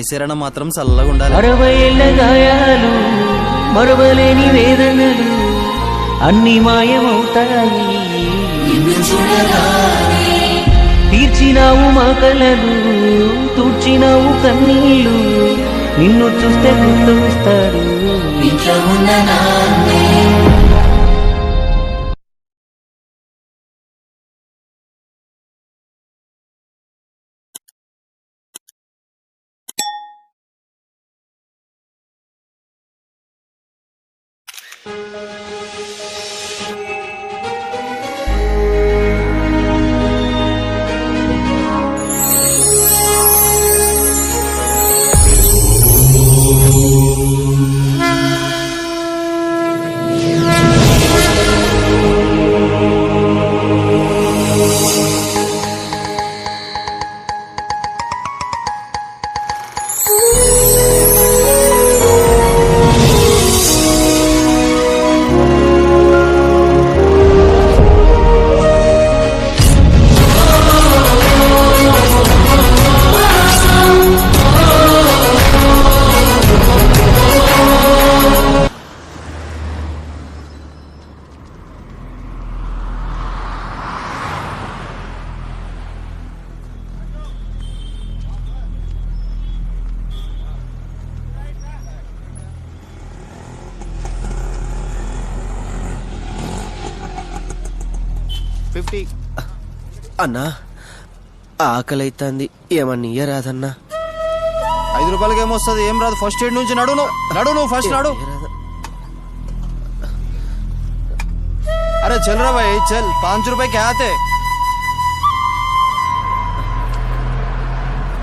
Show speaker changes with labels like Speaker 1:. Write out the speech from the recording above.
Speaker 1: శరణ మాత్రం చల్లగా ఉండాలి.
Speaker 2: 60 ఏళ్ల గాయాలు మరవలేని వేదనలు అన్ని మాయమవుతాయి. తీర్చినావు మా కలలు, తుడిచినావు కన్నీళ్ళు, నిన్ను చూస్తే గుర్తొస్తాడు.
Speaker 3: అన్నా ఆకలి అవుతుంది, ఏమన్నా ఇయ్యరాదన్నా?
Speaker 1: 5 రూపాయలకి ఏమొస్తుంది? ఏం రాదు. ఫస్ట్ ఎయిడ్ నుంచి నడు నువ్వు ఫస్ట్ నడు. अरे चल रहा भाई चल, 5 रुपए क्या आते.